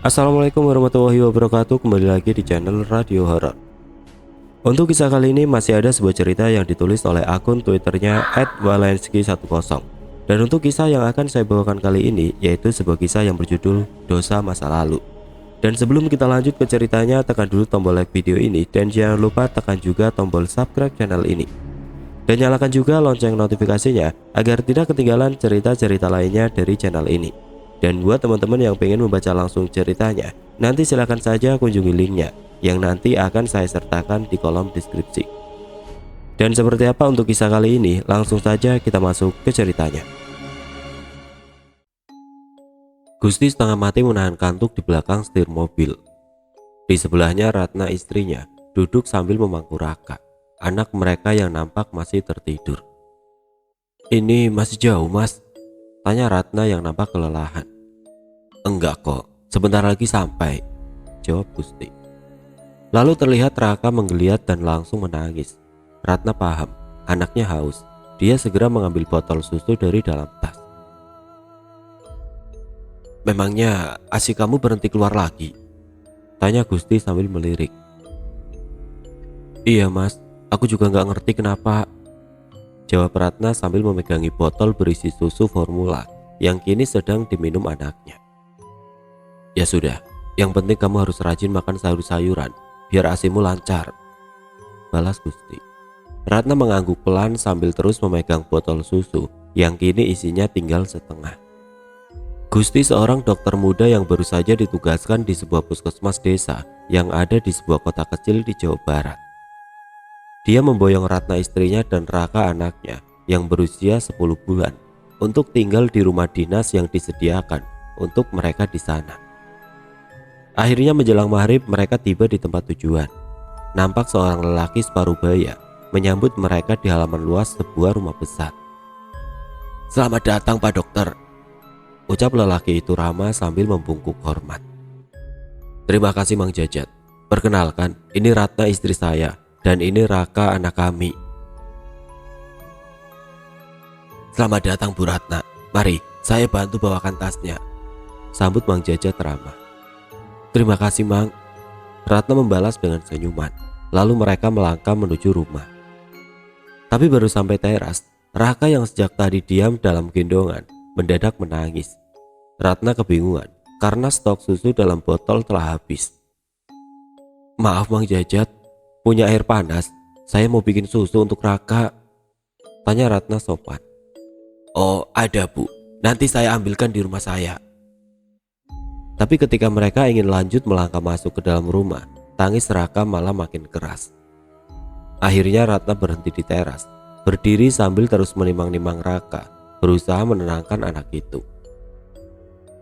Assalamualaikum warahmatullahi wabarakatuh. Kembali lagi di channel Radio Horor. Untuk kisah kali ini masih ada sebuah cerita yang ditulis oleh akun Twitternya @walensky10. Dan untuk kisah yang akan saya bawakan kali ini yaitu sebuah kisah yang berjudul Dosa Masa Lalu. Dan sebelum kita lanjut ke ceritanya, tekan dulu tombol like video ini dan jangan lupa tekan juga tombol subscribe channel ini. Dan nyalakan juga lonceng notifikasinya agar tidak ketinggalan cerita-cerita lainnya dari channel ini. Dan buat teman-teman yang pengen membaca langsung ceritanya, nanti silahkan saja kunjungi linknya yang nanti akan saya sertakan di kolom deskripsi. Dan seperti apa untuk kisah kali ini, langsung saja kita masuk ke ceritanya. Gusti setengah mati menahan kantuk di belakang setir mobil. Di sebelahnya Ratna istrinya duduk sambil memangku Raka, anak mereka yang nampak masih tertidur. "Ini masih jauh, Mas?" tanya Ratna yang nampak kelelahan. "Enggak kok, sebentar lagi sampai," jawab Gusti. Lalu terlihat Raka menggeliat dan langsung menangis. Ratna paham, anaknya haus. Dia segera mengambil botol susu dari dalam tas. "Memangnya ASI kamu berhenti keluar lagi?" tanya Gusti sambil melirik. "Iya Mas, aku juga nggak ngerti kenapa," jawab Ratna sambil memegangi botol berisi susu formula yang kini sedang diminum anaknya. "Ya sudah, yang penting kamu harus rajin makan sayur-sayuran biar ASImu lancar," balas Gusti. Ratna mengangguk pelan sambil terus memegang botol susu yang kini isinya tinggal setengah. Gusti seorang dokter muda yang baru saja ditugaskan di sebuah puskesmas desa yang ada di sebuah kota kecil di Jawa Barat. Dia memboyong Ratna istrinya dan Raka anaknya yang berusia 10 bulan untuk tinggal di rumah dinas yang disediakan untuk mereka di sana. Akhirnya menjelang maghrib mereka tiba di tempat tujuan. Nampak seorang lelaki separuh baya menyambut mereka di halaman luas sebuah rumah besar. "Selamat datang Pak Dokter," ucap lelaki itu ramah sambil membungkuk hormat. "Terima kasih Mang Jajat. Perkenalkan, ini Ratna istri saya dan ini Raka anak kami." "Selamat datang Bu Ratna. Mari saya bantu bawakan tasnya," sambut Mang Jajat ramah. "Terima kasih Mang," Ratna membalas dengan senyuman. Lalu mereka melangkah menuju rumah. Tapi baru sampai teras, Raka yang sejak tadi diam dalam gendongan mendadak menangis. Ratna kebingungan karena stok susu dalam botol telah habis. "Maaf Mang Jajat, punya air panas? Saya mau bikin susu untuk Raka," tanya Ratna sopan. "Oh ada Bu, nanti saya ambilkan di rumah saya." Tapi ketika mereka ingin lanjut melangkah masuk ke dalam rumah, tangis Raka malah makin keras. Akhirnya Ratna berhenti di teras, berdiri sambil terus menimang-nimang Raka, berusaha menenangkan anak itu.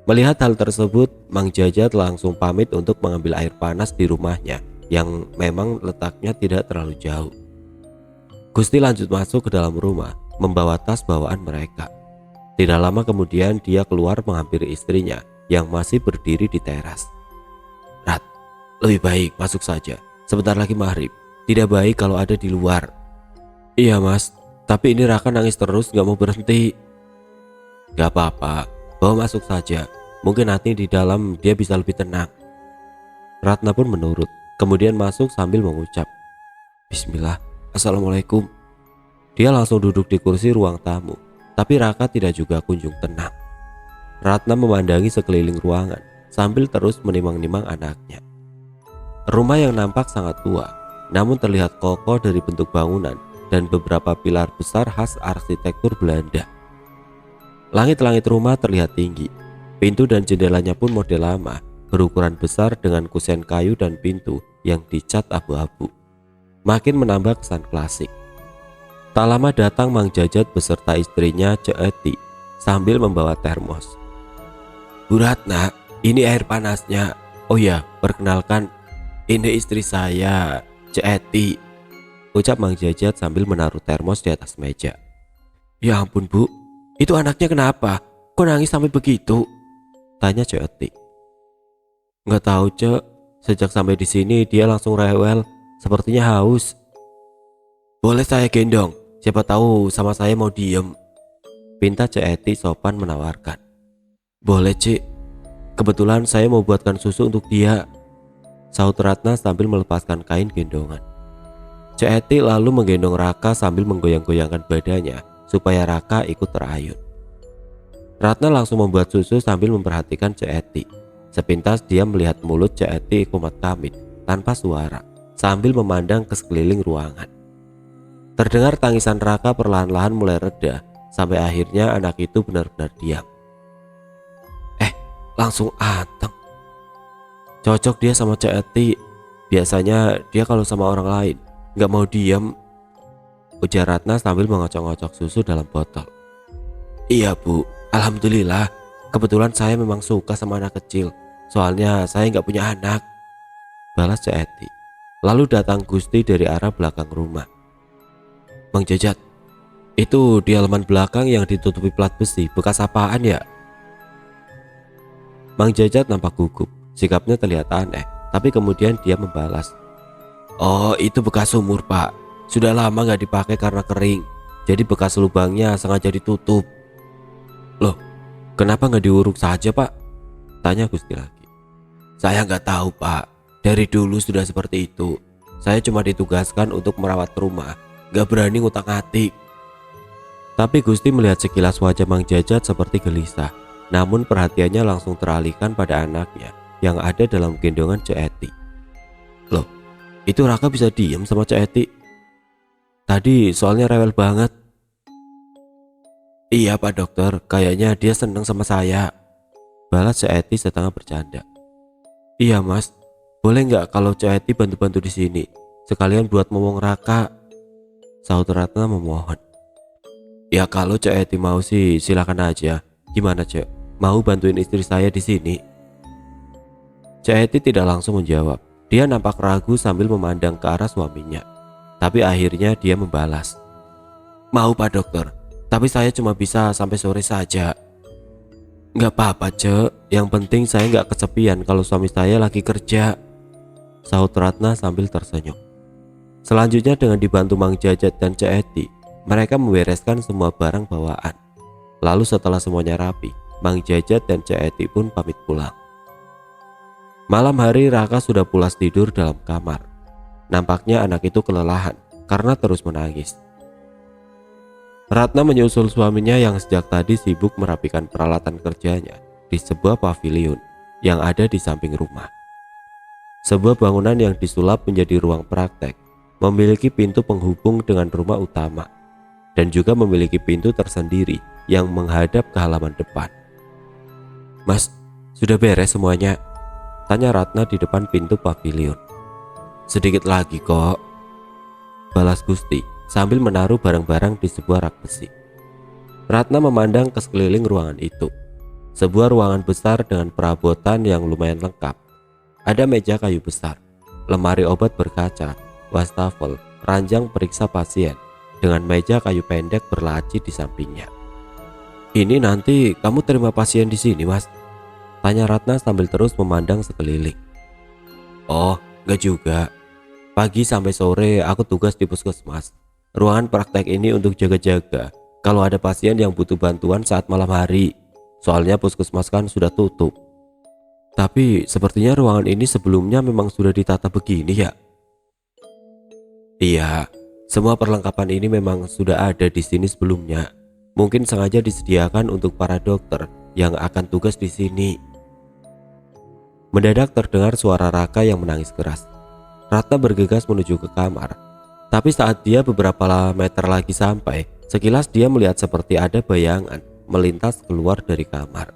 Melihat hal tersebut, Mang Jajat langsung pamit untuk mengambil air panas di rumahnya yang memang letaknya tidak terlalu jauh. Gusti lanjut masuk ke dalam rumah, membawa tas bawaan mereka. Tidak lama kemudian dia keluar menghampiri istrinya yang masih berdiri di teras. "Rat, lebih baik masuk saja, sebentar lagi maghrib. Tidak baik kalau ada di luar." "Iya Mas, tapi ini Raka nangis terus gak mau berhenti." "Gak apa-apa, bawa masuk saja. Mungkin nanti di dalam dia bisa lebih tenang." Ratna pun menurut, kemudian masuk sambil mengucap, "Bismillah, Assalamualaikum." Dia langsung duduk di kursi ruang tamu, tapi Raka tidak juga kunjung tenang. Ratna memandangi sekeliling ruangan sambil terus menimang-nimang anaknya. Rumah yang nampak sangat tua, namun terlihat kokoh dari bentuk bangunan dan beberapa pilar besar khas arsitektur Belanda. Langit-langit rumah terlihat tinggi. Pintu dan jendelanya pun model lama, berukuran besar dengan kusen kayu dan pintu yang dicat abu-abu. Makin menambah kesan klasik. Tak lama datang Mang Jajat beserta istrinya Cek Eti sambil membawa termos. "Bu Ratna, ini air panasnya. Oh ya, perkenalkan, ini istri saya, Cek Eti," ucap Mang Jajat sambil menaruh termos di atas meja. "Ya ampun Bu, itu anaknya kenapa? Kok nangis sampai begitu?" tanya Cek Eti. "Nggak tahu Cek, sejak sampai di sini dia langsung rewel, sepertinya haus." "Boleh saya gendong? Siapa tahu sama saya mau diem," pinta Cek Eti sopan menawarkan. "Boleh Cik, kebetulan saya mau buatkan susu untuk dia, sahut Ratna sambil melepaskan kain gendongan. Cek Eti lalu menggendong Raka sambil menggoyang-goyangkan badannya supaya Raka ikut terayun. Ratna langsung membuat susu sambil memperhatikan Cek Eti. Sepintas dia melihat mulut Cek Eti kumat kamit tanpa suara sambil memandang ke sekeliling ruangan. Terdengar tangisan Raka perlahan-lahan mulai reda sampai akhirnya anak itu benar-benar diam. Langsung anteng. Cocok dia sama Cek Eti. Biasanya dia kalau sama orang lain gak mau diam, ujar Ratna sambil mengocok-ngocok susu dalam botol. Iya bu, alhamdulillah. Kebetulan saya memang suka sama anak kecil. Soalnya saya gak punya anak, balas Cek Eti. Lalu datang Gusti dari arah belakang rumah. Bang Jajat, itu di halaman belakang yang ditutupi plat besi, bekas apaan ya? Mang Jajat nampak gugup, sikapnya terlihat aneh, tapi kemudian dia membalas. Oh, itu bekas sumur pak, sudah lama gak dipakai karena kering, jadi bekas lubangnya sengaja ditutup. Loh, kenapa gak diuruk saja pak? Tanya Gusti lagi. Saya gak tahu pak, dari dulu sudah seperti itu. Saya cuma ditugaskan untuk merawat rumah, gak berani ngutak-ngatik. Tapi Gusti melihat sekilas wajah Mang Jajat seperti gelisah. Namun perhatiannya langsung teralihkan pada anaknya yang ada dalam gendongan Cek Eti. Loh, itu Raka bisa diam sama Cek Eti? Tadi soalnya rewel banget. Iya pak dokter, kayaknya dia seneng sama saya, balas Cek Eti setengah bercanda. Iya mas, boleh nggak kalau Cek Eti bantu-bantu di sini, sekalian buat ngomong Raka, sahut Ratna memohon. Ya kalau Cek Eti mau sih silakan aja. Gimana Cek? Mau bantuin istri saya di sini? Cek Eti tidak langsung menjawab. Dia nampak ragu sambil memandang ke arah suaminya. Tapi akhirnya dia membalas. Mau pak dokter, tapi saya cuma bisa sampai sore saja. Gak apa-apa Cek, yang penting saya gak kesepian kalau suami saya lagi kerja, sahut Ratna sambil tersenyum. Selanjutnya dengan dibantu Mang Jajat dan Cek Eti, mereka membereskan semua barang bawaan. Lalu setelah semuanya rapi, Mang Jajat dan Cek Eti pun pamit pulang. Malam hari Raka sudah pulas tidur dalam kamar. Nampaknya anak itu kelelahan karena terus menangis. Ratna menyusul suaminya yang sejak tadi sibuk merapikan peralatan kerjanya di sebuah paviliun yang ada di samping rumah. Sebuah bangunan yang disulap menjadi ruang praktek, memiliki pintu penghubung dengan rumah utama dan juga memiliki pintu tersendiri yang menghadap ke halaman depan. Mas, sudah beres semuanya? Tanya Ratna di depan pintu pavilion. Sedikit lagi kok, balas Gusti sambil menaruh barang-barang di sebuah rak besi. Ratna memandang ke sekeliling ruangan itu. Sebuah ruangan besar dengan perabotan yang lumayan lengkap. Ada meja kayu besar, lemari obat berkaca, wastafel, ranjang periksa pasien, dengan meja kayu pendek berlaci di sampingnya. Ini nanti kamu terima pasien di sini mas? Tanya Ratna sambil terus memandang sekeliling. Oh, enggak juga. Pagi sampai sore aku tugas di puskesmas. Ruangan praktek ini untuk jaga-jaga kalau ada pasien yang butuh bantuan saat malam hari. Soalnya puskesmas kan sudah tutup. Tapi sepertinya ruangan ini sebelumnya memang sudah ditata begini ya? Iya, semua perlengkapan ini memang sudah ada di sini sebelumnya. Mungkin sengaja disediakan untuk para dokter yang akan tugas di sini. Mendadak terdengar suara Raka yang menangis keras. Ratna bergegas menuju ke kamar. Tapi saat dia beberapa meter lagi sampai, sekilas dia melihat seperti ada bayangan melintas keluar dari kamar.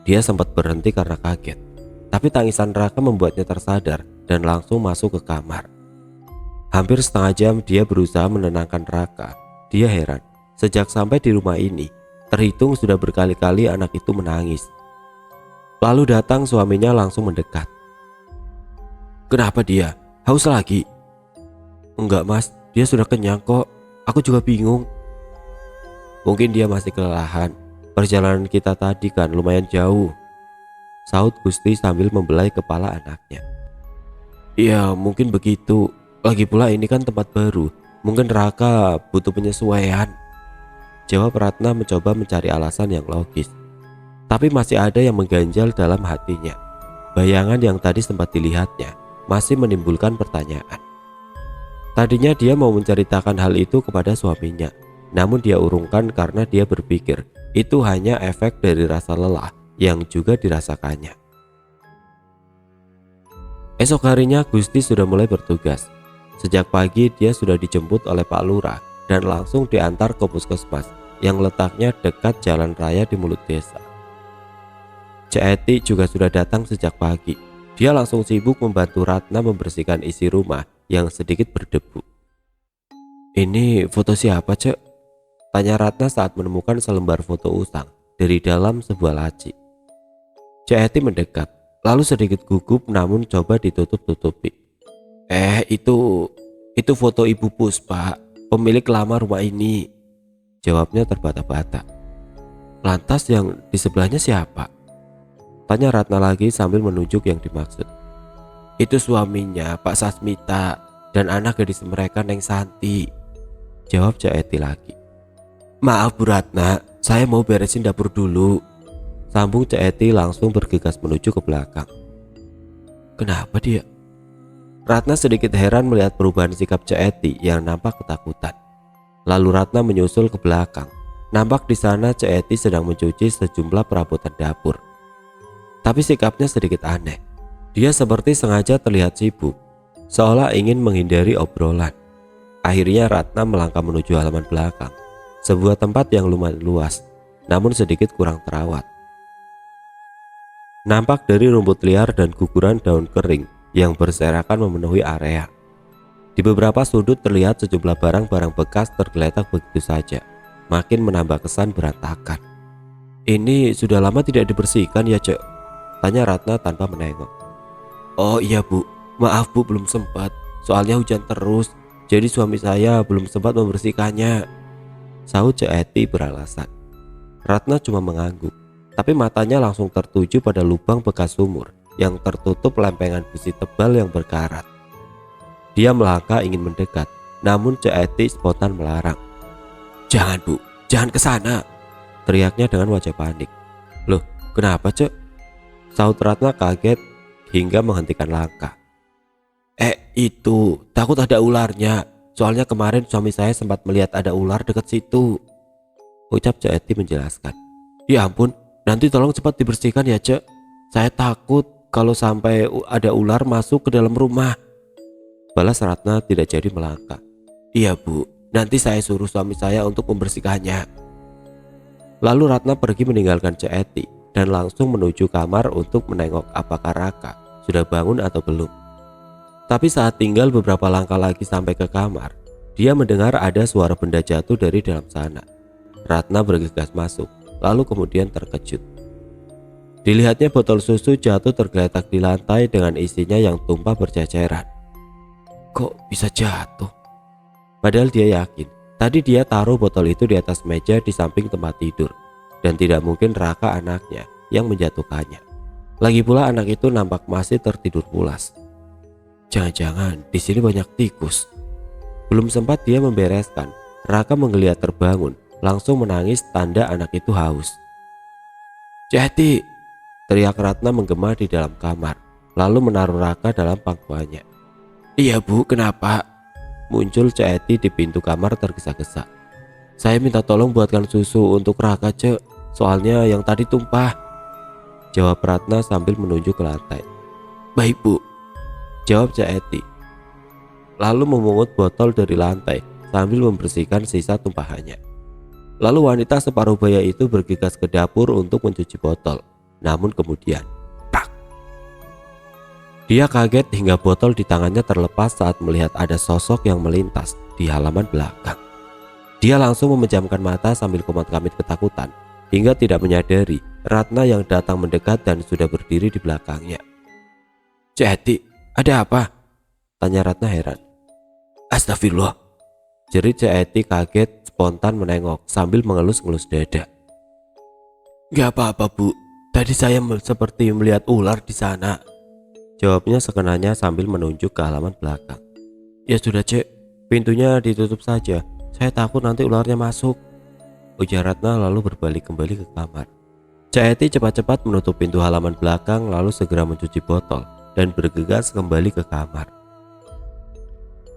Dia sempat berhenti karena kaget. Tapi tangisan Raka membuatnya tersadar dan langsung masuk ke kamar. Hampir setengah jam dia berusaha menenangkan Raka. Dia heran, sejak sampai di rumah ini, terhitung sudah berkali-kali anak itu menangis. Lalu datang suaminya langsung mendekat. Kenapa dia? Haus lagi? Enggak mas, dia sudah kenyang kok. Aku juga bingung. Mungkin dia masih kelelahan. Perjalanan kita tadi kan lumayan jauh, sahut Gusti sambil membelai kepala anaknya. Iya mungkin begitu. Lagi pula ini kan tempat baru. Mungkin Raka butuh penyesuaian, jawab Ratna mencoba mencari alasan yang logis. Tapi masih ada yang mengganjal dalam hatinya. Bayangan yang tadi sempat dilihatnya masih menimbulkan pertanyaan. Tadinya dia mau menceritakan hal itu kepada suaminya, namun dia urungkan karena dia berpikir itu hanya efek dari rasa lelah yang juga dirasakannya. Esok harinya Gusti sudah mulai bertugas. Sejak pagi dia sudah dijemput oleh Pak Lurah dan langsung diantar ke puskesmas yang letaknya dekat jalan raya di mulut desa. Cek Eti juga sudah datang sejak pagi. Dia langsung sibuk membantu Ratna membersihkan isi rumah yang sedikit berdebu. "Ini foto siapa, Cek?" tanya Ratna saat menemukan selembar foto Usang dari dalam sebuah laci. Cek Eti mendekat, lalu sedikit gugup namun coba ditutup-tutupi. Itu foto Ibu Puspa, pemilik lama rumah ini," jawabnya terbata-bata. "Lantas yang di sebelahnya siapa?" tanya Ratna lagi sambil menunjuk yang dimaksud. "Itu suaminya, Pak Sasmita, dan anak gadis mereka, Neng Santi," jawab Cak Eti lagi. "Maaf Bu Ratna, saya mau beresin dapur dulu," sambung Cak Eti langsung bergegas menuju ke belakang. "Kenapa dia?" Ratna sedikit heran melihat perubahan sikap Cak Eti yang nampak ketakutan. Lalu Ratna menyusul ke belakang. Nampak di sana Cak Eti sedang mencuci sejumlah perabotan dapur. Tapi sikapnya sedikit aneh. Dia seperti sengaja terlihat sibuk, seolah ingin menghindari obrolan. Akhirnya Ratna melangkah menuju halaman belakang, sebuah tempat yang lumayan luas, namun sedikit kurang terawat. Nampak dari rumput liar dan guguran daun kering yang berserakan memenuhi area. Di beberapa sudut terlihat sejumlah barang-barang bekas tergeletak begitu saja, makin menambah kesan berantakan. "Ini sudah lama tidak dibersihkan ya, Cek?" tanya Ratna tanpa menengok. "Oh iya Bu, maaf Bu, belum sempat, soalnya hujan terus, jadi suami saya belum sempat membersihkannya," sahut Cek Eti beralasan. Ratna cuma mengangguk, tapi matanya langsung tertuju pada lubang bekas sumur yang tertutup lempengan besi tebal yang berkarat. Dia melangkah ingin mendekat, namun Cek Eti spontan melarang. "Jangan Bu, jangan ke sana," teriaknya dengan wajah panik. "Loh, kenapa Cek?" sahut Ratna kaget hingga menghentikan langkah. Itu takut ada ularnya, soalnya kemarin suami saya sempat melihat ada ular dekat situ," ucap Cek Eti menjelaskan. "Ya ampun, nanti tolong cepat dibersihkan ya Cek, saya takut kalau sampai ada ular masuk ke dalam rumah," balas Ratna tidak jadi melangkah. "Iya Bu, nanti saya suruh suami saya untuk membersihkannya." Lalu Ratna pergi meninggalkan Cek Eti dan langsung menuju kamar untuk menengok apakah Raka sudah bangun atau belum. Tapi saat tinggal beberapa langkah lagi sampai ke kamar, dia mendengar ada suara benda jatuh dari dalam sana. Ratna bergegas masuk, lalu kemudian terkejut. Dilihatnya botol susu jatuh tergeletak di lantai dengan isinya yang tumpah berceceran. Kok bisa jatuh? Padahal dia yakin tadi dia taruh botol itu di atas meja di samping tempat tidur, dan tidak mungkin Raka anaknya yang menjatuhkannya. Lagi pula anak itu nampak masih tertidur pulas. Jangan-jangan di sini banyak tikus. Belum sempat dia membereskan, Raka menggeliat terbangun, langsung menangis tanda anak itu haus. "Jati!" teriak Ratna menggema di dalam kamar, lalu menaruh Raka dalam pangkuannya. "Iya Bu, kenapa?" Muncul Ceti di pintu kamar tergesa-gesa. "Saya minta tolong buatkan susu untuk Raka, Cek, soalnya yang tadi tumpah," jawab Ratna sambil menunjuk ke lantai. "Baik Bu," jawab Ceti, lalu memungut botol dari lantai sambil membersihkan sisa tumpahannya. Lalu wanita separuh baya itu bergegas ke dapur untuk mencuci botol. Namun kemudian, prak! Dia kaget hingga botol di tangannya terlepas saat melihat ada sosok yang melintas di halaman belakang. Dia langsung memejamkan mata sambil komat-kamit ketakutan hingga tidak menyadari Ratna yang datang mendekat dan sudah berdiri di belakangnya. "Ceti, ada apa?" tanya Ratna heran. "Astagfirullah," jerit Ceti kaget spontan menengok sambil mengelus-ngelus dada. "Gak apa-apa Bu, tadi saya seperti melihat ular di sana," jawabnya sekenanya sambil menunjuk ke halaman belakang. "Ya sudah Cek, pintunya ditutup saja, saya takut nanti ularnya masuk," ujar Ratna lalu berbalik kembali ke kamar. Cak Eti cepat-cepat menutup pintu halaman belakang lalu segera mencuci botol dan bergegas kembali ke kamar.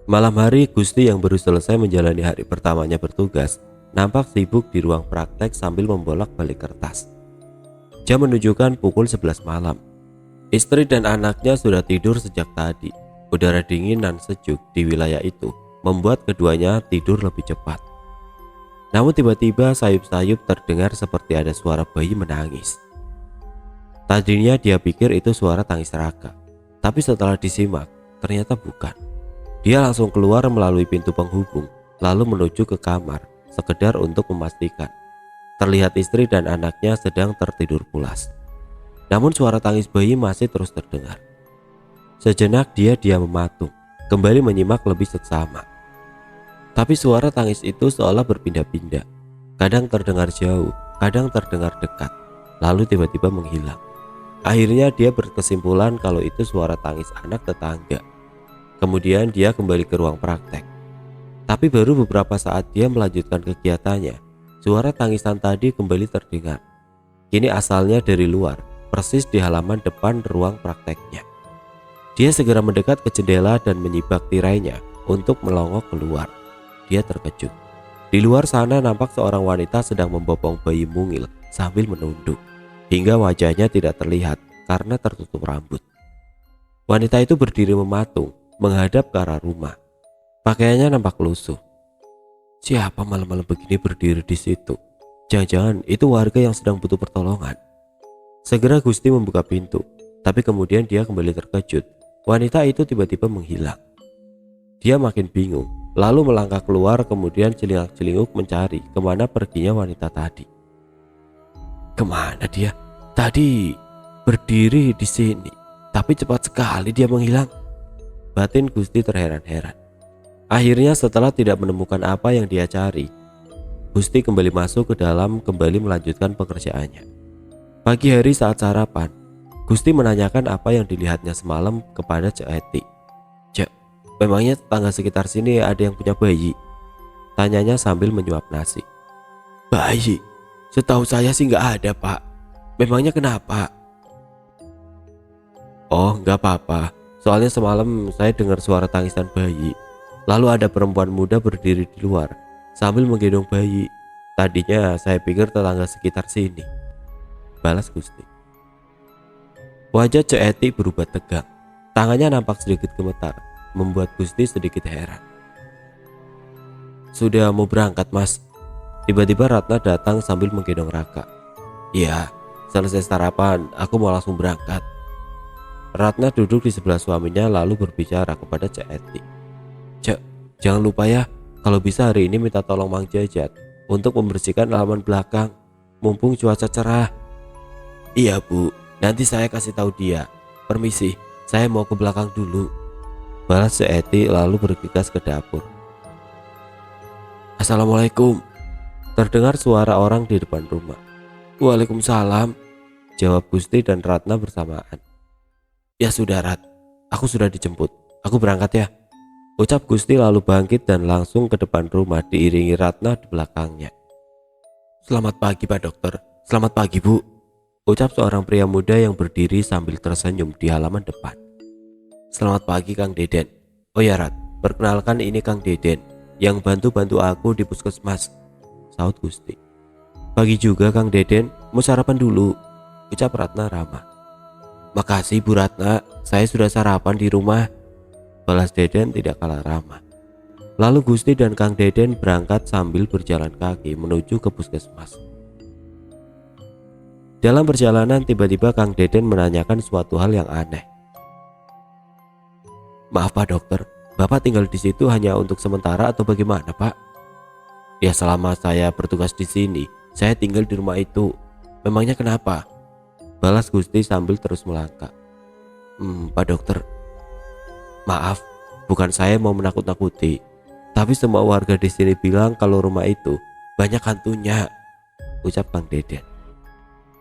Malam hari, Gusti yang baru selesai menjalani hari pertamanya bertugas nampak sibuk di ruang praktek sambil membolak-balik kertas. Jam menunjukkan pukul 11 malam. Istri dan anaknya sudah tidur sejak tadi. Udara dingin dan sejuk di wilayah itu membuat keduanya tidur lebih cepat. Namun tiba-tiba sayup-sayup terdengar seperti ada suara bayi menangis. Tadinya dia pikir itu suara tangis Raka, tapi setelah disimak ternyata bukan. Dia langsung keluar melalui pintu penghubung lalu menuju ke kamar sekedar untuk memastikan. Terlihat istri dan anaknya sedang tertidur pulas. Namun suara tangis bayi masih terus terdengar. Sejenak dia diam mematung, kembali menyimak lebih seksama. Tapi suara tangis itu seolah berpindah-pindah. Kadang terdengar jauh, kadang terdengar dekat, lalu tiba-tiba menghilang. Akhirnya dia berkesimpulan kalau itu suara tangis anak tetangga. Kemudian dia kembali ke ruang praktek. Tapi baru beberapa saat dia melanjutkan kegiatannya, suara tangisan tadi kembali terdengar. Kini asalnya dari luar, persis di halaman depan ruang prakteknya. Dia segera mendekat ke jendela dan menyibak tirainya untuk melongok keluar. Dia terkejut. Di luar sana nampak seorang wanita sedang membopong bayi mungil sambil menunduk, hingga wajahnya tidak terlihat karena tertutup rambut. Wanita itu berdiri mematung, menghadap ke arah rumah. Pakaiannya nampak lusuh. Siapa malam-malam begini berdiri di situ? Jangan-jangan itu warga yang sedang butuh pertolongan. Segera Gusti membuka pintu, tapi kemudian dia kembali terkejut. Wanita itu tiba-tiba menghilang. Dia makin bingung, lalu melangkah keluar kemudian celingak-celinguk mencari kemana perginya wanita tadi. Kemana dia? Tadi berdiri di sini, tapi cepat sekali dia menghilang. Batin Gusti terheran-heran. Akhirnya setelah tidak menemukan apa yang dia cari, Gusti kembali masuk ke dalam kembali melanjutkan pekerjaannya. Pagi hari saat sarapan, Gusti menanyakan apa yang dilihatnya semalam kepada Cak Eti. Cak, memangnya tetangga sekitar sini ada yang punya bayi? Tanyanya sambil menyuap nasi. Bayi? Setahu saya sih nggak ada, Pak. Memangnya kenapa? Oh, nggak apa-apa. Soalnya semalam saya dengar suara tangisan bayi. Lalu ada perempuan muda berdiri di luar sambil menggendong bayi. Tadinya saya pikir tetangga sekitar sini, balas Gusti. Wajah Cak Eti berubah tegang. Tangannya nampak sedikit gemetar, membuat Gusti sedikit heran. Sudah mau berangkat, Mas? Tiba-tiba Ratna datang sambil menggendong Raka. Iya, selesai sarapan, aku mau langsung berangkat. Ratna duduk di sebelah suaminya lalu berbicara kepada Cak Eti. Cak, jangan lupa ya, kalau bisa hari ini minta tolong Mang Jajat untuk membersihkan halaman belakang, mumpung cuaca cerah. Iya Bu, nanti saya kasih tahu dia. Permisi, saya mau ke belakang dulu, balas Cak Eti lalu bergegas ke dapur. Assalamualaikum, terdengar suara orang di depan rumah. Waalaikumsalam, jawab Gusti dan Ratna bersamaan. Ya sudah Rat, aku sudah dijemput, aku berangkat ya, ucap Gusti lalu bangkit dan langsung ke depan rumah diiringi Ratna di belakangnya. Selamat pagi Pak Dokter. Selamat pagi Bu, ucap seorang pria muda yang berdiri sambil tersenyum di halaman depan. Selamat pagi Kang Deden. Oh ya Rat, perkenalkan ini Kang Deden yang bantu-bantu aku di puskesmas, saut Gusti. Pagi juga Kang Deden, mau sarapan dulu, ucap Ratna ramah. Makasih Bu Ratna, saya sudah sarapan di rumah, balas Deden tidak kalah ramah. Lalu Gusti dan Kang Deden berangkat sambil berjalan kaki menuju ke puskesmas. Dalam perjalanan tiba-tiba Kang Deden menanyakan suatu hal yang aneh. Maaf Pak Dokter, Bapak tinggal di situ hanya untuk sementara atau bagaimana Pak? Ya selama saya bertugas di sini, saya tinggal di rumah itu. Memangnya kenapa? Balas Gusti sambil terus melangkah. Pak Dokter, maaf, bukan saya mau menakut-nakuti, tapi semua warga di sini bilang kalau rumah itu banyak hantunya, ucap Kang Deden.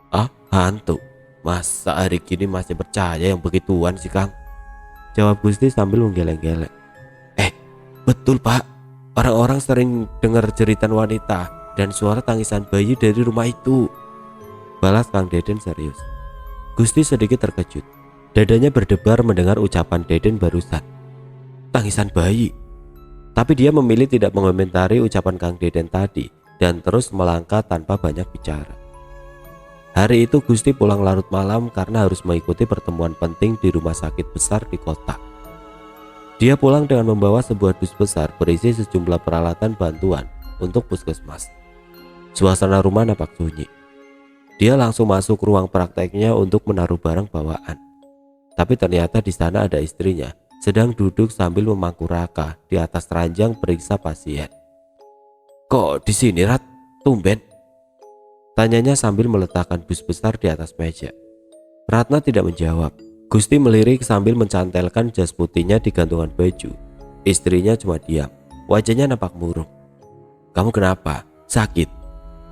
Ah, hantu? Masa hari gini masih percaya yang begituan sih Kang? Jawab Gusti sambil menggeleng-geleng. Betul Pak, orang-orang sering dengar jeritan wanita dan suara tangisan bayi dari rumah itu. balas Kang Deden serius. Gusti sedikit terkejut. Dadanya berdebar mendengar ucapan Deden barusan. Tangisan bayi. Tapi dia memilih tidak mengomentari ucapan Kang Deden tadi dan terus melangkah tanpa banyak bicara. Hari itu Gusti pulang larut malam karena harus mengikuti pertemuan penting di rumah sakit besar di kota. Dia pulang dengan membawa sebuah dus besar berisi sejumlah peralatan bantuan untuk puskesmas. Suasana rumah nampak sunyi. Dia langsung masuk ruang prakteknya untuk menaruh barang bawaan. Tapi ternyata di sana ada istrinya, sedang duduk sambil memangku raka di atas ranjang periksa pasien. Kok di sini, Rat? Tumben? Tanyanya sambil meletakkan bus besar di atas meja. Ratna tidak menjawab. Gusti melirik sambil mencantelkan jas putihnya di gantungan baju. Istrinya cuma diam. Wajahnya nampak murung. Kamu kenapa? Sakit?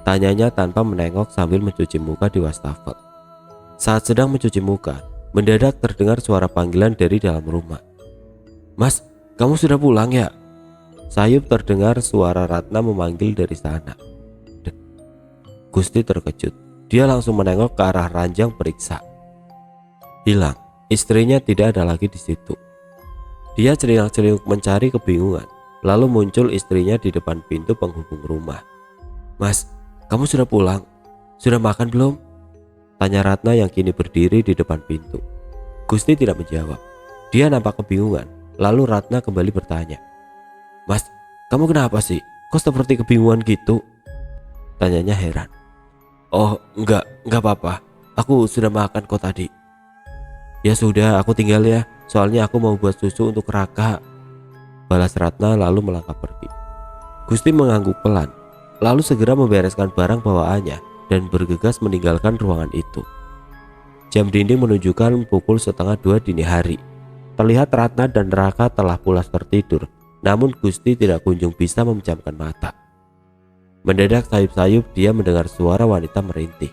Tanyanya tanpa menengok sambil mencuci muka di wastafel. Saat sedang mencuci muka, mendadak terdengar suara panggilan dari dalam rumah. Mas, kamu sudah pulang ya? Sayup terdengar suara Ratna memanggil dari sana. Gusti terkejut. Dia langsung menengok ke arah ranjang periksa. Hilang. Istrinya tidak ada lagi di situ. Dia celingak-celinguk mencari kebingungan. Lalu muncul istrinya di depan pintu penghubung rumah. Mas, kamu sudah pulang? Sudah makan belum? Tanya Ratna yang kini berdiri di depan pintu. Gusti tidak menjawab. Dia nampak kebingungan. Lalu Ratna kembali bertanya. Mas, kamu kenapa sih? Kok seperti kebingungan gitu? Tanyanya heran. Oh, enggak apa-apa. Aku sudah makan kok tadi. Ya sudah, aku tinggal ya. Soalnya aku mau buat susu untuk Raka. Balas Ratna lalu melangkah pergi. Gusti mengangguk pelan, lalu segera membereskan barang bawaannya dan bergegas meninggalkan ruangan itu. Jam dinding menunjukkan pukul 1:30 dini hari. Terlihat Ratna dan Raka telah pulas tertidur, namun Gusti tidak kunjung bisa memejamkan mata. Mendadak sayup-sayup dia mendengar suara wanita merintih.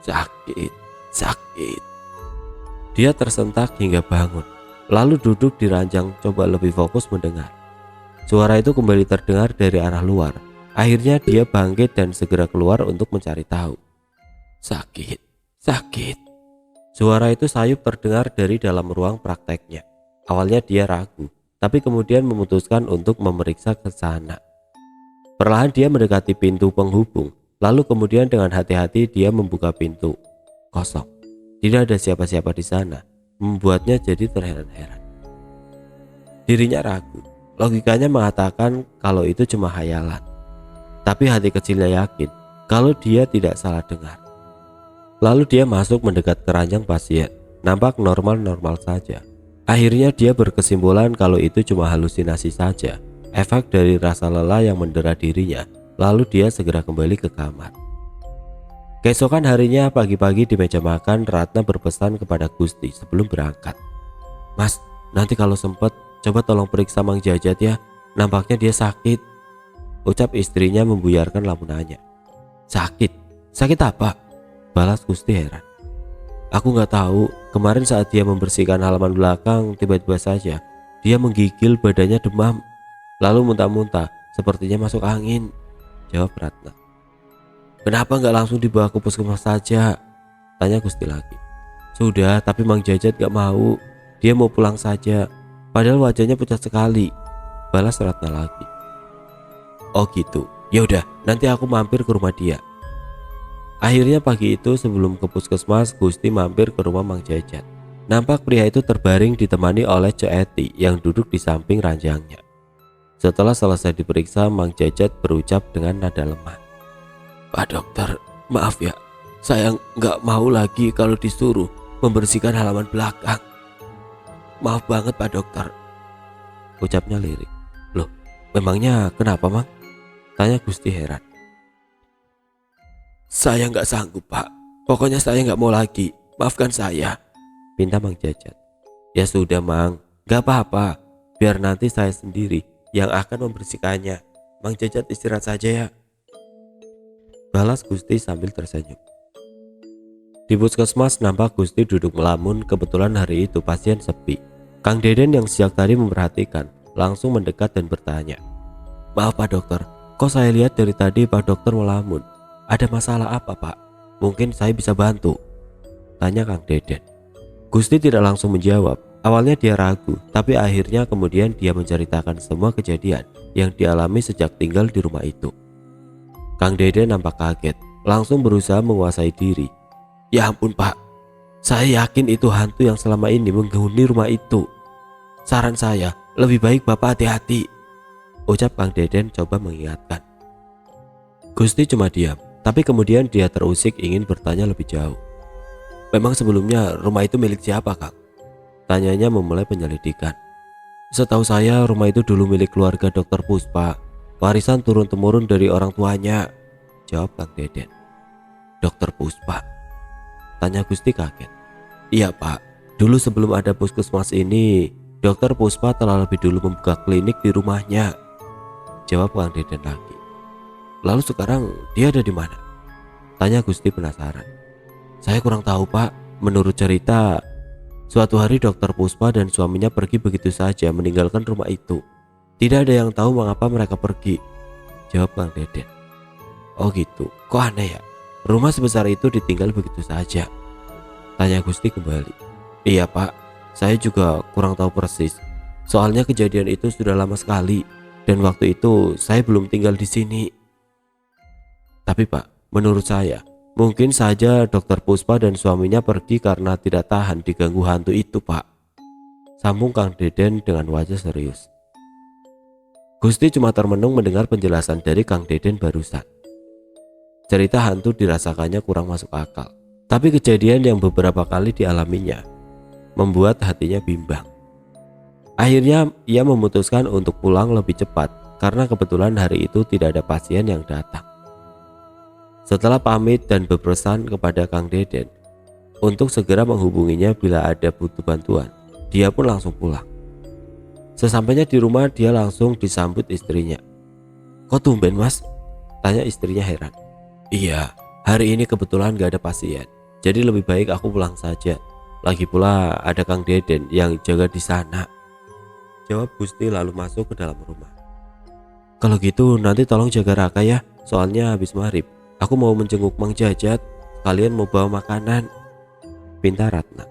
Sakit, sakit. Dia tersentak hingga bangun, lalu duduk di ranjang coba lebih fokus mendengar. Suara itu kembali terdengar dari arah luar. Akhirnya dia bangkit dan segera keluar untuk mencari tahu. Sakit, sakit. Suara itu sayup terdengar dari dalam ruang prakteknya. Awalnya dia ragu, tapi kemudian memutuskan untuk memeriksa ke sana. Perlahan dia mendekati pintu penghubung, lalu kemudian dengan hati-hati dia membuka pintu. Kosong. Tidak ada siapa-siapa di sana, membuatnya jadi terheran-heran. Dirinya ragu, logikanya mengatakan kalau itu cuma hayalan. Tapi hati kecilnya yakin kalau dia tidak salah dengar. Lalu dia masuk mendekat ke ranjang pasien, nampak normal-normal saja. Akhirnya dia berkesimpulan kalau itu cuma halusinasi saja, efek dari rasa lelah yang mendera dirinya. Lalu dia segera kembali ke kamar. Keesokan harinya pagi-pagi di meja makan, Ratna berpesan kepada Gusti sebelum berangkat. Mas, nanti kalau sempat coba tolong periksa Mang Jajat ya, nampaknya dia sakit. Ucap istrinya membuyarkan lamunannya. Sakit? Sakit apa? Balas Gusti heran. Aku gak tahu, kemarin saat dia membersihkan halaman belakang, tiba-tiba saja dia menggigil, badannya demam, lalu muntah-muntah, sepertinya masuk angin. Jawab Ratna. Kenapa nggak langsung dibawa ke puskesmas saja? Tanya Gusti lagi. Sudah, tapi Mang Jajat gak mau. Dia mau pulang saja. Padahal wajahnya pucat sekali. Balas Ratna lagi. Oh gitu. Ya udah, nanti aku mampir ke rumah dia. Akhirnya pagi itu sebelum ke puskesmas, Gusti mampir ke rumah Mang Jajat. Nampak pria itu terbaring ditemani oleh Cek Eti yang duduk di samping ranjangnya. Setelah selesai diperiksa, Mang Jajat berucap dengan nada lemah. Pak dokter, maaf ya, saya nggak mau lagi kalau disuruh membersihkan halaman belakang. Maaf banget Pak dokter. Ucapnya lirik. Loh, memangnya kenapa Mang? Tanya Gusti heran. Saya nggak sanggup Pak, pokoknya saya nggak mau lagi, maafkan saya, pinta Mang Jajat. Ya sudah Mang, nggak apa-apa, biar nanti saya sendiri yang akan membersihkannya. Mang Jajat istirahat saja ya. Balas Gusti sambil tersenyum. Di puskesmas nampak Gusti duduk melamun, kebetulan hari itu pasien sepi. Kang Deden yang sejak tadi memperhatikan langsung mendekat dan bertanya. Maaf Pak dokter, kok saya lihat dari tadi Pak dokter melamun? Ada masalah apa Pak? Mungkin saya bisa bantu, tanya Kang Deden. Gusti tidak langsung menjawab. Awalnya dia ragu, tapi akhirnya kemudian dia menceritakan semua kejadian yang dialami sejak tinggal di rumah itu. Kang Deden nampak kaget, langsung berusaha menguasai diri. Ya ampun Pak, saya yakin itu hantu yang selama ini menghuni rumah itu. Saran saya, lebih baik Bapak hati-hati, ucap Kang Deden coba mengingatkan. Gusti cuma diam, tapi kemudian dia terusik ingin bertanya lebih jauh. Memang sebelumnya rumah itu milik siapa Kang? Tanyanya memulai penyelidikan. Setahu saya rumah itu dulu milik keluarga Dr. Puspa, warisan turun-temurun dari orang tuanya, jawab Kang Deden. Dr. Puspa? Tanya Gusti kaget. Iya Pak, dulu sebelum ada puskesmas ini, Dr. Puspa telah lebih dulu membuka klinik di rumahnya, jawab Kang Deden lagi. Lalu sekarang dia ada di mana? Tanya Gusti penasaran. Saya kurang tahu Pak, menurut cerita suatu hari Dr. Puspa dan suaminya pergi begitu saja meninggalkan rumah itu. Tidak ada yang tahu mengapa mereka pergi, jawab Kang Deden. Oh gitu, kok aneh ya? Rumah sebesar itu ditinggal begitu saja, tanya Gusti kembali. Iya Pak, saya juga kurang tahu persis. Soalnya kejadian itu sudah lama sekali dan waktu itu saya belum tinggal di sini. Tapi Pak, menurut saya mungkin saja Dr. Puspa dan suaminya pergi karena tidak tahan diganggu hantu itu Pak, sambung Kang Deden dengan wajah serius. Gusti cuma termenung mendengar penjelasan dari Kang Deden barusan. Cerita hantu dirasakannya kurang masuk akal, tapi kejadian yang beberapa kali dialaminya membuat hatinya bimbang. Akhirnya ia memutuskan untuk pulang lebih cepat karena kebetulan hari itu tidak ada pasien yang datang. Setelah pamit dan berpesan kepada Kang Deden untuk segera menghubunginya bila ada butuh bantuan, dia pun langsung pulang. Sesampainya di rumah dia langsung disambut istrinya. Kok tumben Mas? Tanya istrinya heran. Iya, hari ini kebetulan gak ada pasien, jadi lebih baik aku pulang saja. Lagi pula ada Kang Deden yang jaga di sana, jawab Gusti lalu masuk ke dalam rumah. Kalau gitu nanti tolong jaga Raka ya, soalnya habis maghrib aku mau menjenguk Mang Jajat, kalian mau bawa makanan, pinta Ratna.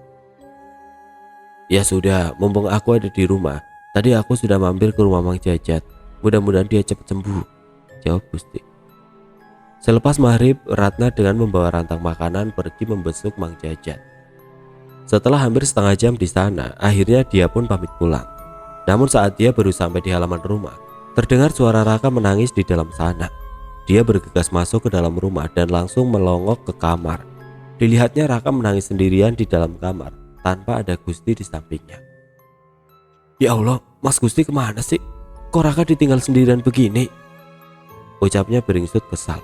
Ya sudah, mumpung aku ada di rumah, tadi aku sudah mampir ke rumah Mang Jajat, mudah-mudahan dia cepat sembuh, jawab Gusti. Selepas maghrib, Ratna dengan membawa rantang makanan pergi membesuk Mang Jajat. Setelah hampir setengah jam di sana, akhirnya dia pun pamit pulang. Namun saat dia baru sampai di halaman rumah, terdengar suara Raka menangis di dalam sana. Dia bergegas masuk ke dalam rumah dan langsung melongok ke kamar. Dilihatnya Raka menangis sendirian di dalam kamar tanpa ada Gusti di sampingnya. Ya Allah, Mas Gusti kemana sih? Kok Raka ditinggal sendirian begini? Ucapnya beringsut kesal.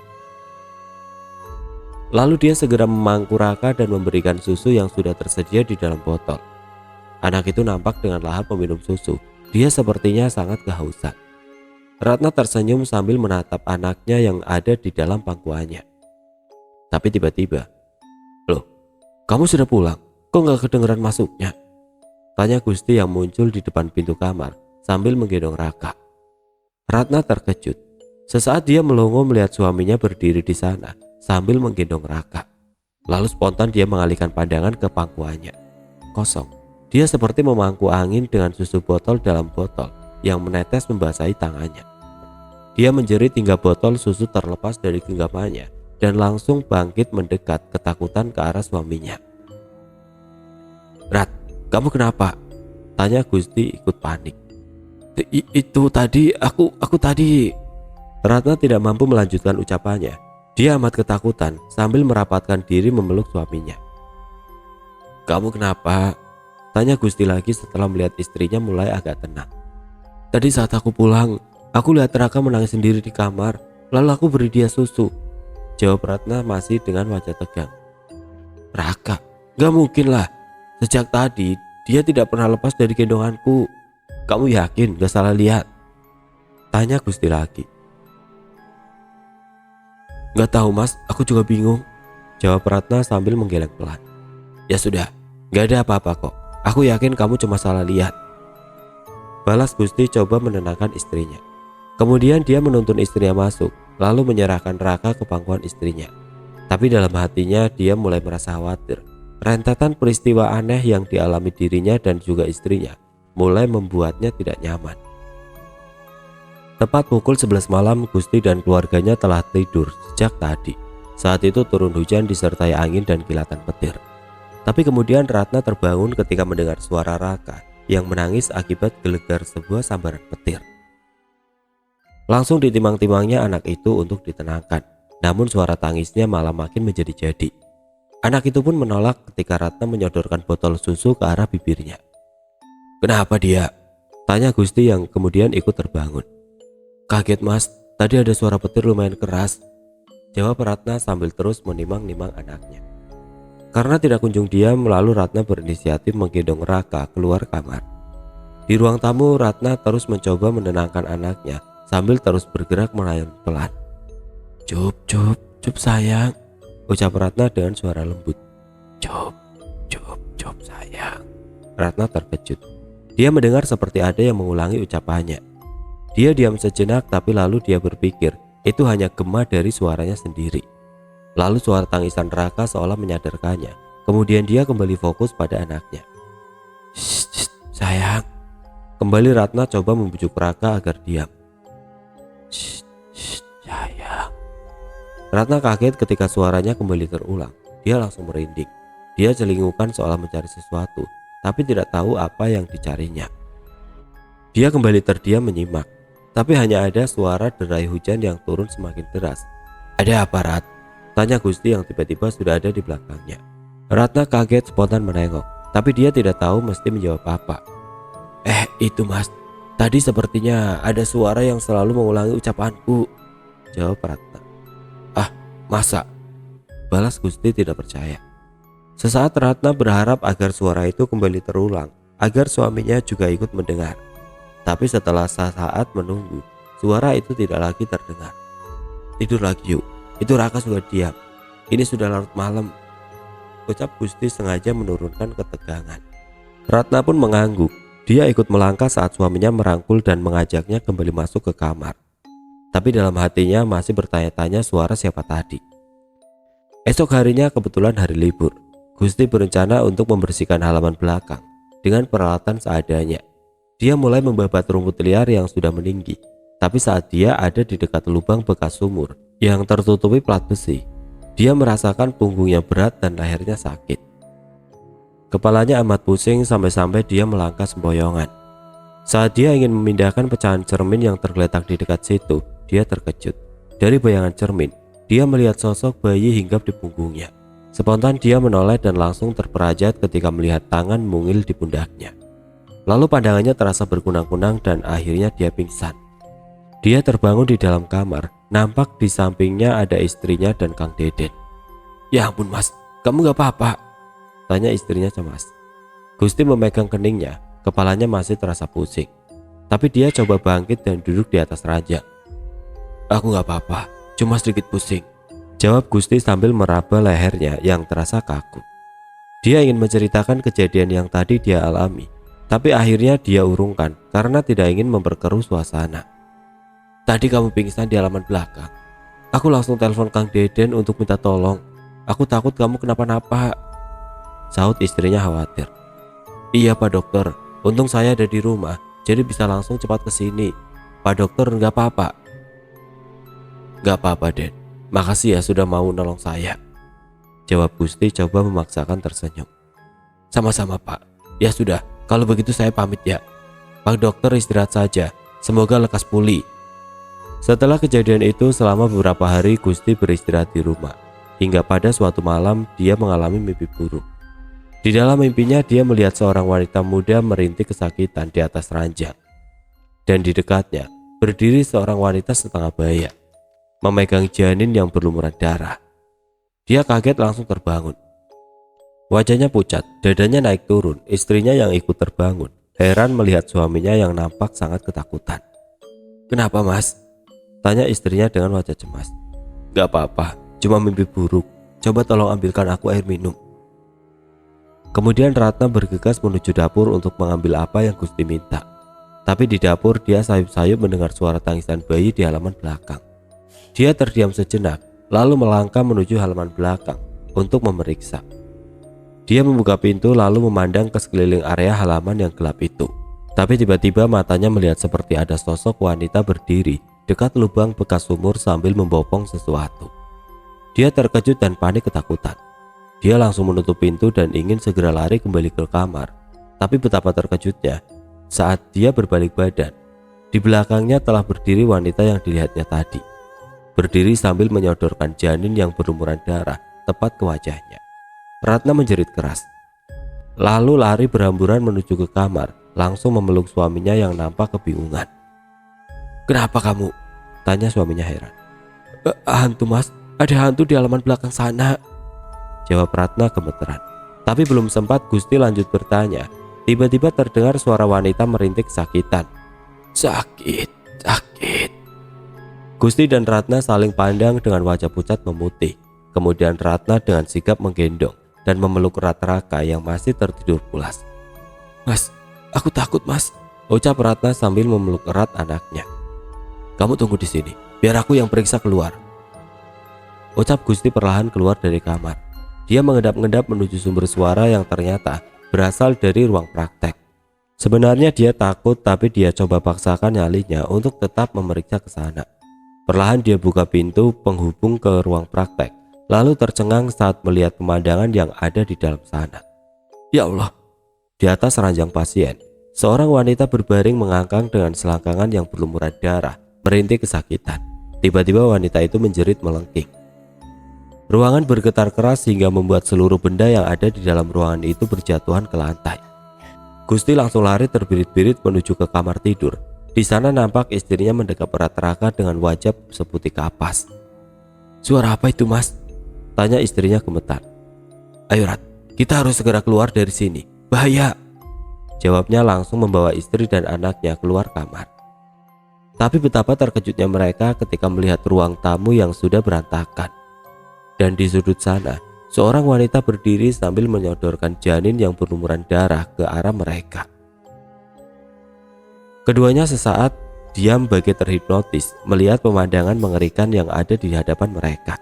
Lalu dia segera memangku Raka dan memberikan susu yang sudah tersedia di dalam botol. Anak itu nampak dengan lahap meminum susu. Dia sepertinya sangat kehausan. Ratna tersenyum sambil menatap anaknya yang ada di dalam pangkuannya. Tapi tiba-tiba, loh, kamu sudah pulang? Kok gak kedengeran masuknya? Tanya Gusti yang muncul di depan pintu kamar sambil menggendong Raka. Ratna terkejut. Sesaat dia melongo melihat suaminya berdiri di sana sambil menggendong Raka. Lalu spontan dia mengalihkan pandangan ke pangkuannya. Kosong. Dia seperti memangku angin dengan susu botol dalam botol yang menetes membasahi tangannya. Dia menjerit hingga botol susu terlepas dari genggamannya dan langsung bangkit mendekat ketakutan ke arah suaminya. Rat, kamu kenapa? Tanya Gusti ikut panik. Itu tadi aku tadi. Ratna tidak mampu melanjutkan ucapannya. Dia amat ketakutan sambil merapatkan diri memeluk suaminya. Kamu kenapa? Tanya Gusti lagi setelah melihat istrinya mulai agak tenang. Tadi saat aku pulang, aku lihat Raka menangis sendiri di kamar, lalu aku beri dia susu, jawab Ratna masih dengan wajah tegang. Raka? Gak mungkin lah, sejak tadi dia tidak pernah lepas dari gendonganku. Kamu yakin gak salah lihat? Tanya Gusti lagi. Gak tahu Mas, aku juga bingung, jawab Ratna sambil menggeleng pelan. Ya sudah, gak ada apa-apa kok. Aku yakin kamu cuma salah lihat, balas Gusti coba menenangkan istrinya. Kemudian dia menuntun istrinya masuk, lalu menyerahkan Raka ke pangkuan istrinya. Tapi dalam hatinya dia mulai merasa khawatir. Rentetan peristiwa aneh yang dialami dirinya dan juga istrinya mulai membuatnya tidak nyaman. Tepat pukul 11 malam, Gusti dan keluarganya telah tidur sejak tadi. Saat itu turun hujan disertai angin dan kilatan petir. Tapi kemudian Ratna terbangun ketika mendengar suara Raka yang menangis akibat gelegar sebuah sambaran petir. Langsung ditimang-timangnya anak itu untuk ditenangkan. Namun suara tangisnya malah makin menjadi-jadi. Anak itu pun menolak ketika Ratna menyodorkan botol susu ke arah bibirnya. "Kenapa dia?" tanya Gusti yang kemudian ikut terbangun. "Kaget mas, tadi ada suara petir lumayan keras," jawab Ratna sambil terus menimang-nimang anaknya. Karena tidak kunjung diam, lalu Ratna berinisiatif menggendong Raka keluar kamar. Di ruang tamu, Ratna terus mencoba menenangkan anaknya sambil terus bergerak merayu pelan. "Cup, cup, cup sayang," ucap Ratna dengan suara lembut. "Cup, cup, cup sayang." Ratna terkejut. Dia mendengar seperti ada yang mengulangi ucapannya. Dia diam sejenak, tapi lalu dia berpikir itu hanya gema dari suaranya sendiri. Lalu suara tangisan Raka seolah menyadarkannya. Kemudian dia kembali fokus pada anaknya. "Shh, sayang." Kembali Ratna coba membujuk Raka agar diam. "Shh, sayang." Ratna kaget ketika suaranya kembali terulang. Dia langsung merinding. Dia celingukan seolah mencari sesuatu, tapi tidak tahu apa yang dicarinya. Dia kembali terdiam menyimak, tapi hanya ada suara derai hujan yang turun semakin deras. "Ada apa, Rat?" tanya Gusti yang tiba-tiba sudah ada di belakangnya. Ratna kaget spontan menengok, tapi dia tidak tahu mesti menjawab apa. Itu mas, tadi sepertinya ada suara yang selalu mengulangi ucapanku," jawab Ratna. "Ah, masa?" balas Gusti tidak percaya. Sesaat Ratna berharap agar suara itu kembali terulang, agar suaminya juga ikut mendengar. Tapi setelah saat menunggu, suara itu tidak lagi terdengar. "Tidur lagi yuk, itu Raka sudah diam. Ini sudah larut malam," ucap Gusti sengaja menurunkan ketegangan. Ratna pun mengangguk. Dia ikut melangkah saat suaminya merangkul dan mengajaknya kembali masuk ke kamar. Tapi dalam hatinya masih bertanya-tanya suara siapa tadi. Esok harinya kebetulan hari libur. Gusti berencana untuk membersihkan halaman belakang dengan peralatan seadanya. Dia mulai membabat rumput liar yang sudah meninggi. Tapi saat dia ada di dekat lubang bekas sumur yang tertutupi plat besi, dia merasakan punggungnya berat dan lehernya sakit. Kepalanya amat pusing sampai-sampai dia melangkah sempoyongan. Saat dia ingin memindahkan pecahan cermin yang tergeletak di dekat situ, dia terkejut. Dari bayangan cermin, dia melihat sosok bayi hinggap di punggungnya. Spontan dia menoleh dan langsung terperajat ketika melihat tangan mungil di pundaknya. Lalu pandangannya terasa berkunang-kunang dan akhirnya dia pingsan. Dia terbangun di dalam kamar. Nampak di sampingnya ada istrinya dan Kang Deden. "Ya ampun mas, kamu gak apa-apa?" tanya istrinya cemas. Gusti memegang keningnya. Kepalanya masih terasa pusing. Tapi dia coba bangkit dan duduk di atas ranjang. "Aku gak apa-apa, cuma sedikit pusing," jawab Gusti sambil meraba lehernya yang terasa kaku. Dia ingin menceritakan kejadian yang tadi dia alami, tapi akhirnya dia urungkan karena tidak ingin memperkeruh suasana. "Tadi kamu pingsan di halaman belakang. Aku langsung telepon Kang Deden untuk minta tolong. Aku takut kamu kenapa-napa," sahut istrinya khawatir. "Iya Pak Dokter, untung saya ada di rumah, jadi bisa langsung cepat ke sini. Pak Dokter nggak apa-apa." "Nggak apa-apa Den, makasih ya sudah mau nolong saya," jawab Gusti coba memaksakan tersenyum. "Sama-sama Pak. Ya sudah, kalau begitu saya pamit ya. Pak Dokter istirahat saja, semoga lekas pulih." Setelah kejadian itu, selama beberapa hari Gusti beristirahat di rumah. Hingga pada suatu malam dia mengalami mimpi buruk. Di dalam mimpinya dia melihat seorang wanita muda merintih kesakitan di atas ranjang. Dan di dekatnya berdiri seorang wanita setengah baya, memegang janin yang berlumuran darah. Dia kaget langsung terbangun. Wajahnya pucat, dadanya naik turun. Istrinya yang ikut terbangun, heran melihat suaminya yang nampak sangat ketakutan. "Kenapa mas?" tanya istrinya dengan wajah cemas. "Gak apa-apa, cuma mimpi buruk. Coba tolong ambilkan aku air minum." Kemudian Ratna bergegas menuju dapur untuk mengambil apa yang Gusti minta. Tapi di dapur dia sayup-sayup mendengar suara tangisan bayi di halaman belakang. Dia terdiam sejenak. lalu melangkah menuju halaman belakang untuk memeriksa. Dia membuka pintu lalu memandang ke sekeliling area halaman yang gelap itu. Tapi tiba-tiba matanya melihat seperti ada sosok wanita berdiri dekat lubang bekas sumur sambil membopong sesuatu. Dia terkejut dan panik ketakutan. Dia langsung menutup pintu dan ingin segera lari kembali ke kamar. Tapi betapa terkejutnya saat dia berbalik badan. Di belakangnya telah berdiri wanita yang dilihatnya tadi. Berdiri sambil menyodorkan janin yang berlumuran darah tepat ke wajahnya. Ratna menjerit keras. Lalu lari berhamburan menuju ke kamar, langsung memeluk suaminya yang nampak kebingungan. "Kenapa kamu?" tanya suaminya heran. Hantu mas, ada hantu di halaman belakang sana," jawab Ratna gemeteran. Tapi belum sempat Gusti lanjut bertanya, tiba-tiba terdengar suara wanita merintih kesakitan. Sakit. Gusti dan Ratna saling pandang dengan wajah pucat memutih. Kemudian Ratna dengan sigap menggendong dan memeluk Raka yang masih tertidur pulas. "Mas, aku takut mas," ucap Ratna sambil memeluk erat anaknya. "Kamu tunggu di sini, biar aku yang periksa keluar," ucap Gusti perlahan keluar dari kamar. Dia mengendap-endap menuju sumber suara yang ternyata berasal dari ruang praktek. Sebenarnya dia takut, tapi dia coba paksakan nyalinya untuk tetap memeriksa ke sana. Perlahan dia buka pintu penghubung ke ruang praktek, lalu tercengang saat melihat pemandangan yang ada di dalam sana. Ya Allah, di atas ranjang pasien, seorang wanita berbaring mengangkang dengan selangkangan yang berlumuran darah, merintih kesakitan. Tiba-tiba wanita itu menjerit melengking. Ruangan bergetar keras hingga membuat seluruh benda yang ada di dalam ruangan itu berjatuhan ke lantai. Gusti langsung lari terbirit-birit menuju ke kamar tidur. Di sana nampak istrinya mendekap erat Raka dengan wajah seputih kapas. "Suara apa itu mas?" tanya istrinya gemetar. "Ayo Rat, kita harus segera keluar dari sini, bahaya," jawabnya langsung membawa istri dan anaknya keluar kamar. Tapi betapa terkejutnya mereka ketika melihat ruang tamu yang sudah berantakan. Dan di sudut sana, seorang wanita berdiri sambil menyodorkan janin yang berlumuran darah ke arah mereka. Keduanya sesaat diam bagai terhipnotis melihat pemandangan mengerikan yang ada di hadapan mereka.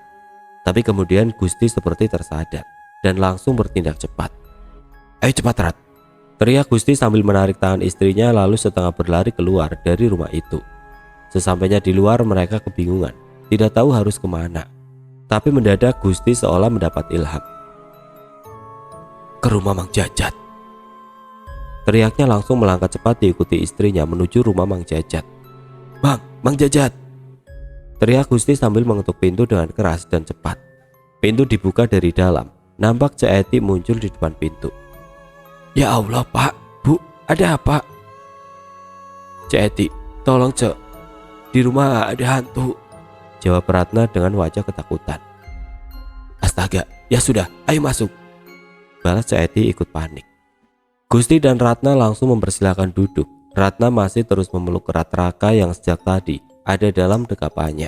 Tapi kemudian Gusti seperti tersadar dan langsung bertindak cepat. "Ayo cepat Rat," teriak Gusti sambil menarik tangan istrinya lalu setengah berlari keluar dari rumah itu. Sesampainya di luar mereka kebingungan, tidak tahu harus kemana. Tapi mendadak Gusti seolah mendapat ilham. "Ke rumah Mang Jajat," teriaknya langsung melangkah cepat diikuti istrinya menuju rumah Mang Jajat. Mang Jajat," teriak Gusti sambil mengetuk pintu dengan keras dan cepat. Pintu dibuka dari dalam, nampak Cek Eti muncul di depan pintu. "Ya Allah Pak, Bu, ada apa?" "Cek Eti, tolong Cek, di rumah ada hantu," jawab Ratna dengan wajah ketakutan. "Astaga, ya sudah, ayo masuk," balas Cek Eti ikut panik. Gusti dan Ratna langsung mempersilahkan duduk. Ratna masih terus memeluk erat Raka yang sejak tadi ada dalam dekapannya.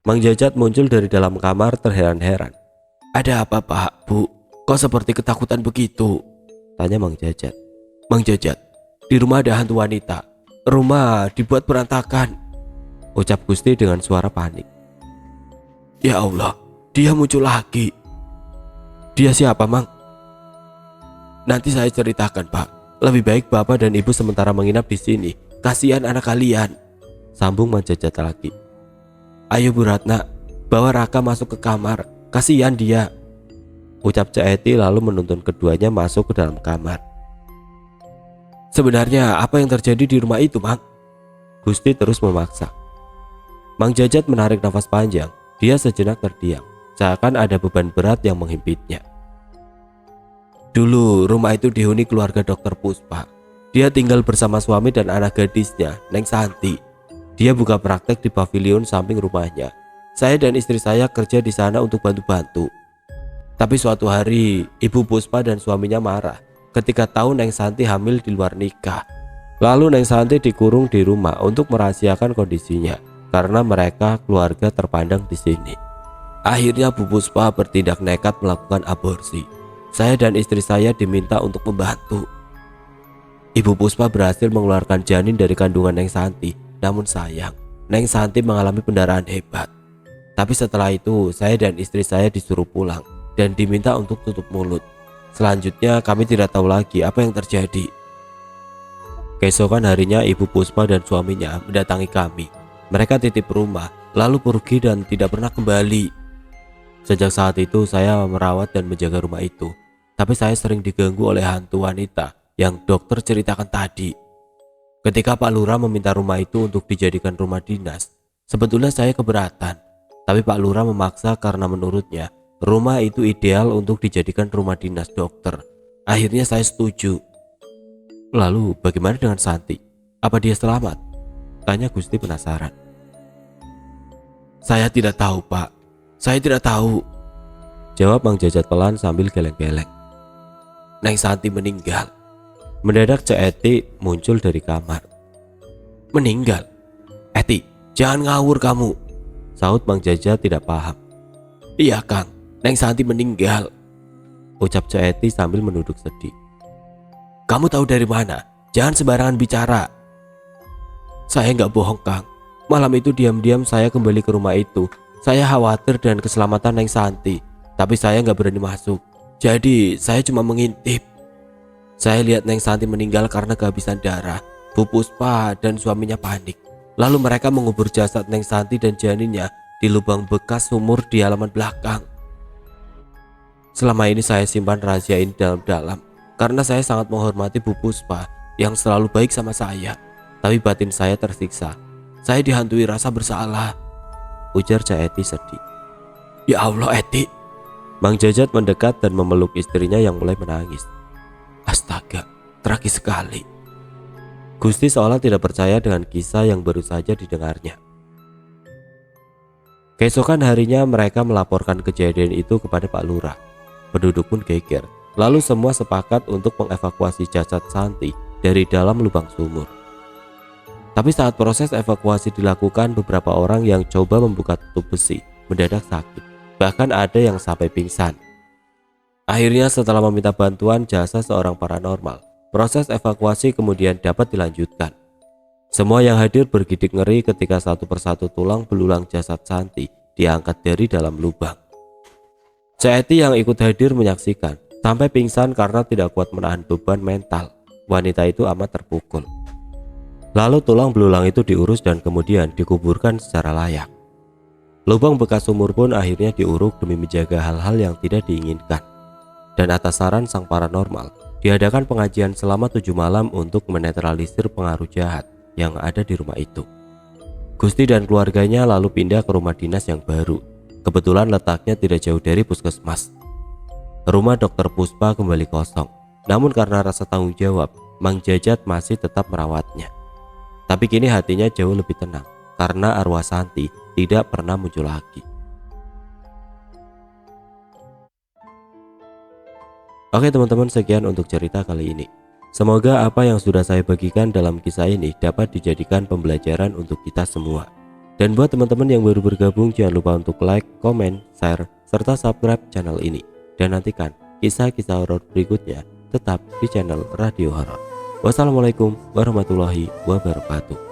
Mang Jajat muncul dari dalam kamar terheran-heran. "Ada apa Pak, Bu? Kok seperti ketakutan begitu?" tanya Mang Jajat. "Mang Jajat, di rumah ada hantu wanita. Rumah dibuat berantakan," ucap Gusti dengan suara panik. "Ya Allah, dia muncul lagi." "Dia siapa Mang?" "Nanti saya ceritakan Pak. Lebih baik Bapak dan Ibu sementara menginap di sini. Kasihan anak kalian," sambung Mang Jajat lagi. "Ayo Bu Ratna, bawa Raka masuk ke kamar. Kasihan dia," ucap Cek Eti lalu menuntun keduanya masuk ke dalam kamar. "Sebenarnya apa yang terjadi di rumah itu Mang?" Gusti terus memaksa. Mang Jajat menarik nafas panjang. Dia sejenak terdiam, seakan ada beban berat yang menghimpitnya. "Dulu rumah itu dihuni keluarga Dokter Puspa. Dia tinggal bersama suami dan anak gadisnya, Neng Santi. Dia buka praktek di pavilion samping rumahnya. Saya dan istri saya kerja di sana untuk bantu-bantu. Tapi suatu hari Ibu Puspa dan suaminya marah ketika tahu Neng Santi hamil di luar nikah. Lalu Neng Santi dikurung di rumah untuk merahasiakan kondisinya karena mereka keluarga terpandang di sini. Akhirnya Bu Puspa bertindak nekat melakukan aborsi. Saya dan istri saya diminta untuk membantu. Ibu Puspa berhasil mengeluarkan janin dari kandungan Neng Santi. Namun sayang, Neng Santi mengalami pendarahan hebat. Tapi setelah itu saya dan istri saya disuruh pulang dan diminta untuk tutup mulut. Selanjutnya kami tidak tahu lagi apa yang terjadi. Keesokan harinya Ibu Puspa dan suaminya mendatangi kami. Mereka titip rumah lalu pergi dan tidak pernah kembali. Sejak saat itu saya merawat dan menjaga rumah itu. Tapi saya sering diganggu oleh hantu wanita yang dokter ceritakan tadi. Ketika Pak Lurah meminta rumah itu untuk dijadikan rumah dinas, sebetulnya saya keberatan. Tapi Pak Lurah memaksa karena menurutnya rumah itu ideal untuk dijadikan rumah dinas dokter. Akhirnya saya setuju. Lalu bagaimana dengan Santi? Apa dia selamat? Tanya Gusti penasaran. Saya tidak tahu, Pak. Saya tidak tahu, jawab Mang Jajat pelan sambil geleng-geleng. Neng Santi meninggal. Mendadak Cek Eti muncul dari kamar. Meninggal? Eti, jangan ngawur kamu, sahut Mang Jajat tidak paham. Iya Kang, Neng Santi meninggal, ucap Cek Eti sambil menunduk sedih. Kamu tahu dari mana? Jangan sembarangan bicara. Saya nggak bohong Kang. Malam itu diam-diam saya kembali ke rumah itu. Saya khawatir dengan keselamatan Neng Santi, tapi saya nggak berani masuk. Jadi saya cuma mengintip. Saya lihat Neng Santi meninggal karena kehabisan darah. Bu Puspa dan suaminya panik. Lalu mereka mengubur jasad Neng Santi dan janinnya di lubang bekas sumur di halaman belakang. Selama ini saya simpan rahasia ini dalam-dalam karena saya sangat menghormati Bu Puspa yang selalu baik sama saya. Tapi batin saya tersiksa. Saya dihantui rasa bersalah, ujar Cak Eti sedih. Ya Allah Eti. Mang Jajat mendekat dan memeluk istrinya yang mulai menangis. Astaga, tragis sekali. Gusti seolah tidak percaya dengan kisah yang baru saja didengarnya. Keesokan harinya mereka melaporkan kejadian itu kepada Pak Lurah. Penduduk pun geger. Lalu semua sepakat untuk mengevakuasi jasad Santi dari dalam lubang sumur. Tapi saat proses evakuasi dilakukan, beberapa orang yang coba membuka tutup besi mendadak sakit. Bahkan ada yang sampai pingsan. Akhirnya setelah meminta bantuan jasa seorang paranormal, proses evakuasi kemudian dapat dilanjutkan. Semua yang hadir bergidik ngeri ketika satu persatu tulang belulang jasad Santi diangkat dari dalam lubang. Cek Eti yang ikut hadir menyaksikan sampai pingsan karena tidak kuat menahan beban mental. Wanita itu amat terpukul. Lalu tulang belulang itu diurus dan kemudian dikuburkan secara layak. Lubang bekas sumur pun akhirnya diuruk demi menjaga hal-hal yang tidak diinginkan. Dan atas saran sang paranormal, diadakan pengajian selama 7 malam untuk menetralisir pengaruh jahat yang ada di rumah itu. Gusti dan keluarganya lalu pindah ke rumah dinas yang baru. Kebetulan letaknya tidak jauh dari puskesmas. Rumah Dokter Puspa kembali kosong. Namun karena rasa tanggung jawab, Mang Jajat masih tetap merawatnya. Tapi kini hatinya jauh lebih tenang karena arwah Santi tidak pernah muncul lagi. Oke teman-teman, sekian untuk cerita kali ini. Semoga apa yang sudah saya bagikan dalam kisah ini dapat dijadikan pembelajaran untuk kita semua. Dan buat teman-teman yang baru bergabung, jangan lupa untuk like, komen, share, serta subscribe channel ini. Dan nantikan kisah-kisah horor berikutnya tetap di channel Radio Horor. Wassalamualaikum warahmatullahi wabarakatuh.